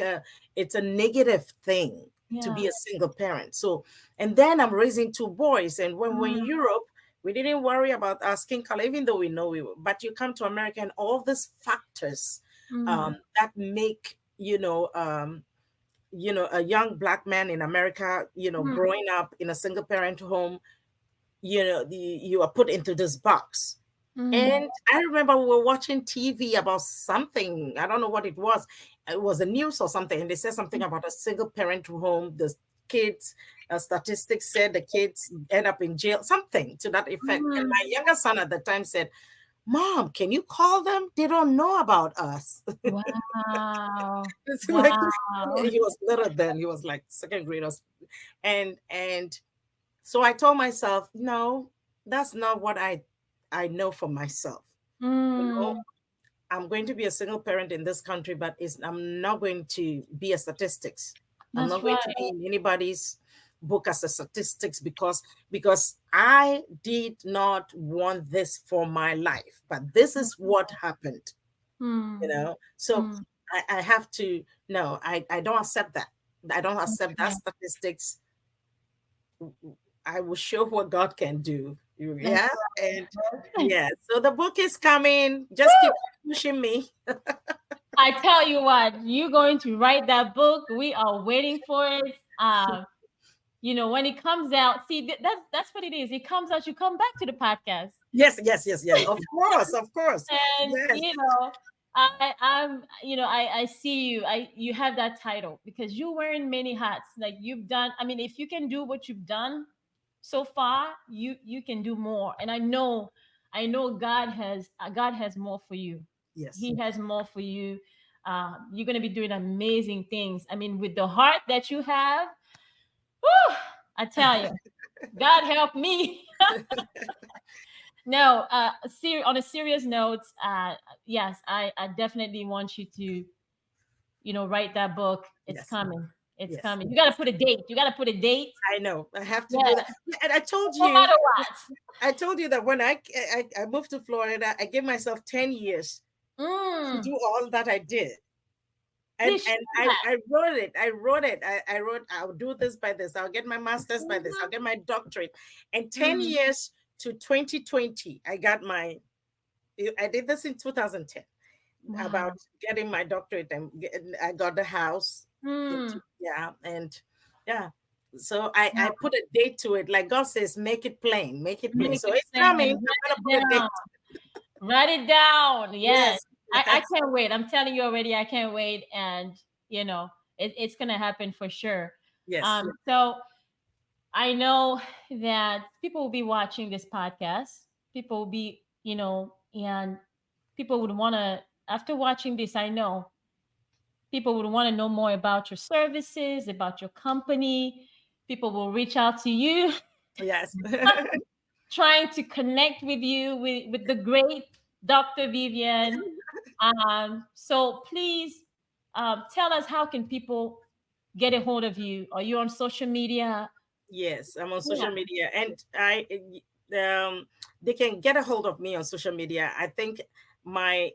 it's a negative thing to yeah. be a single parent. So, and then I'm raising two boys, and when we're in Mm, Europe, we didn't worry about our skin color, even though we know we were. But you come to America, and all these factors mm, that make a young Black man in America, mm, growing up in a single parent home, you are put into this box. mm, And I remember we were watching TV about something. I don't know what it was. It was a news or something. And they said something about a single parent home. The kids, statistics said the kids end up in jail, something to that effect. And mm. my younger son at the time said, Mom, can you call them? They don't know about us. Wow. It's like, Wow. he was little then. He was like second grade. And so I told myself, no, that's not what I know for myself. You know, Mm, I'm going to be a single parent in this country, but I'm not going to be a statistics. I'm that's not going right. to be in anybody's book as a statistics, because I did not want this for my life, but this is what happened. Mm, So mm. I have to. No, I don't accept that. I don't accept that Okay. statistics. I will show what God can do. That's Yeah. And right. yeah, so the book is coming. Just keep Woo! pushing me. I tell you what, you're going to write that book. We are waiting for it. When it comes out, see that's what it is. It comes out, you come back to the podcast. Yes, yes, yes, yes. Of course, of course. And Yes, I see you. You have that title because you're wearing many hats. Like you've done. I mean, if you can do what you've done so far, you can do more. And I know God has more for you. yes. He has more for you. You're gonna be doing amazing things. I mean, with the heart that you have, whew, I tell you, God help me. No, on a serious note, yes, I definitely want you to, write that book. It's Yes, coming. It's yes, coming. You got to yes. put a date. You got to put a date. I know. I have to do Yeah, that. And I told no you, matter what. that when I moved to Florida, I gave myself 10 years to Mm, do all that I did. you And should and I, have. I wrote it. I wrote, I'll do this by this. I'll get my master's by this. Mhm. I'll get my doctorate. And 10 Mm, years to 2020, I did this in 2010 about wow. getting my doctorate, and I got the house. Mm, Yeah, and yeah. So I wow. put a date to it. Like God says, make it plain, make it plain. Make So it it's plain. coming. I'm Write gonna it put a date. down. Write it down. Yes. Yes, I yes, can't wait. I'm telling you already, I can't wait. And, it's going to happen for sure. yes, So I know that people will be watching this podcast. People will be, and people would want to, after watching this, I know people would want to know more about your services, about your company. People will reach out to you, yes. trying to connect with you, with the great Dr. Vivian. So please tell us, how can people get a hold of you? Are you on social media? Yes, I'm on Yeah. social media, and they can get a hold of me on social media. I think my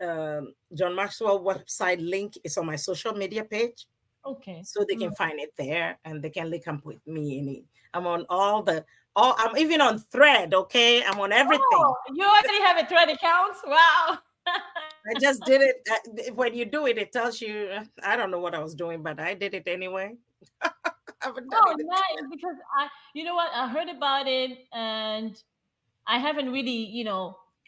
John Maxwell website link is on my social media page, Okay. so they can Mm. find it there, and they can link up with me. I'm on I'm even on Thread. Okay, I'm on everything. Oh, you already have a Thread account? Wow. I just did it. When you do it, it tells you, I don't know what I was doing, but I did it anyway. I haven't done Oh, anything. nice. Because you know what? I heard about it and I haven't really,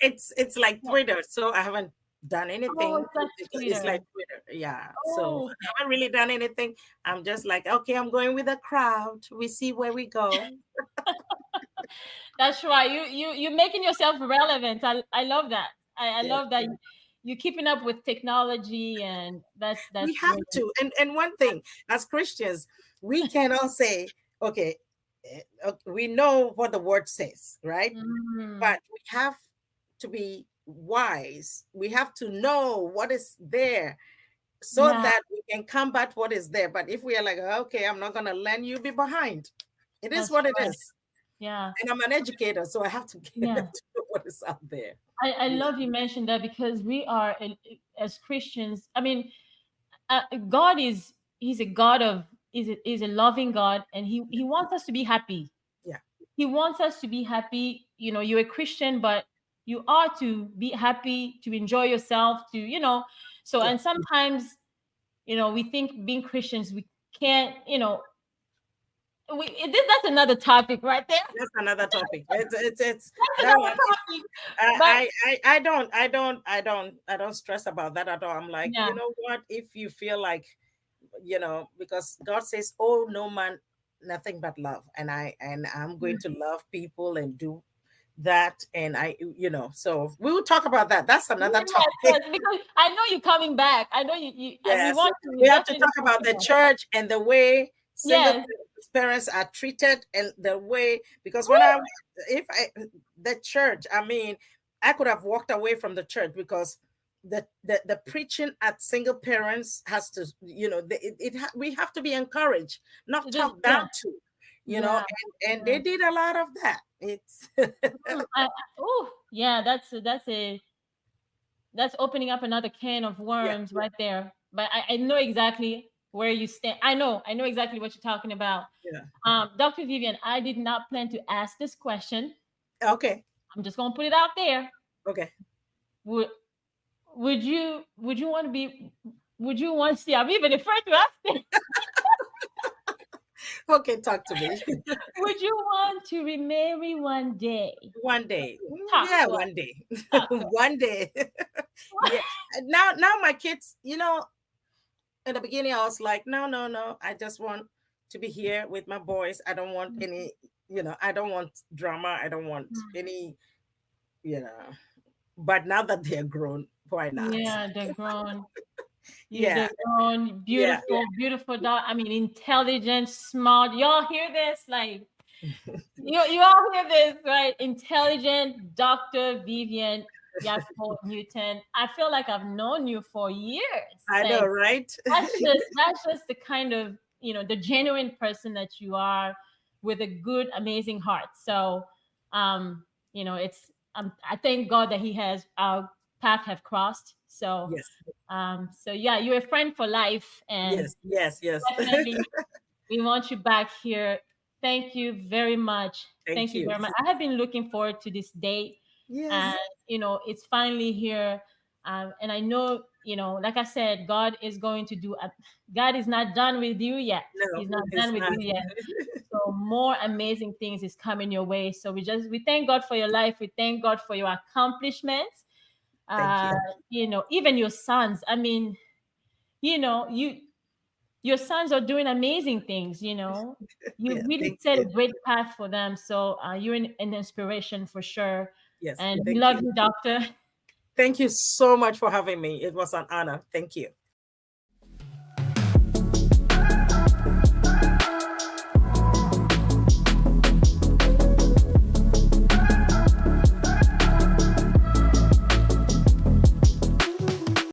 It's like yeah. Twitter, so I haven't done Oh, anything. it's like It's Twitter. like Twitter, yeah. So Oh, I haven't really done anything. I'm just like, okay, I'm going with the crowd. We see where we go. that's right. You're making yourself relevant. I love that. I Yeah, love that you're keeping up with technology, and we that's have great. to. And one thing, as Christians, we cannot say, okay, we know what the word says, right? Mm, But we have to be wise. We have to know what is there so yeah, that we can combat what is there. But if we are like, okay, I'm not going to let you be behind, it is that's what it right. is. Yeah, And I'm an educator, so I have to get yeah. to know what is out there. I Yeah, love you mentioned that because we are as Christians. I mean, God is he's a God of is a loving God, and he wants us to be happy. yeah, He wants us to be happy. You're a Christian, but you are to be happy, to enjoy yourself, so, yeah. and sometimes, we think being Christians, we can't, that's another topic right there. That's another topic. It's That's that another one. topic. But I don't stress about that at all. I'm like, yeah, you know what? If you feel like, because God says, "Oh, no man, nothing but love," and I'm going to love people and do that, and so we will talk about that. That's another yes, topic. yes, because I know you're coming back. I know we Yes, want to we have to definitely talk talk about the about. church and the way single Yes. parents are treated, and the way, because when Woo! I if I the church, I mean, I could have walked away from the church because the preaching at single parents has to, we have to be encouraged, not Just talked yeah, down to, yeah, and yeah. they did a lot of that. It's Oh, yeah. That's opening up another can of yeah, worms right there. But I know exactly where you stand. I know exactly what you're talking about. yeah. Dr. Vivian, I did not plan to ask this question. Okay, I'm just gonna put it out there. okay. Would would you want to be? Would you want to see? I'm even afraid to ask it. Okay, talk to me. Would you want to remarry one day? One day. Talk Yeah, to us. one day. Talk to us. One day. Yeah. Now my kids, in the beginning I was like, no, no, no. I just want to be here with my boys. I don't want any, I don't want drama. I don't want any, you know. But now that they're grown, why not? Yeah, they're grown. Yeah. They're grown, Yeah. beautiful, beautiful dog. I mean, intelligent, smart. Y'all hear this? Like, you all hear this, right? Intelligent Dr. Vivian Yakpo Newton. I feel like I've known you for years. I know, Like, right? that's just the kind of, the genuine person that you are, with a good, amazing heart. So, it's I thank God that He has our path have crossed. So, Yes. yeah, you're a friend for life, and Yes. Yes. Yes. definitely we want you back here. Thank you very much. Thank Thank you you. very much. I have been looking forward to this date, and Yes. it's finally here. And I know, like I said, God is going to do. God is not done with you yet. No, He's not it's done with not. you yet. So more amazing things is coming your way. So we thank God for your life. We thank God for your accomplishments. Thank Uh, you. even your sons. I mean, your sons are doing amazing things. You Yeah. really Thank set a you. great path for them. So you're an inspiration for sure. Yes. And we Thank love you. you, doctor. Thank you so much for having me. It was an honor. Thank you.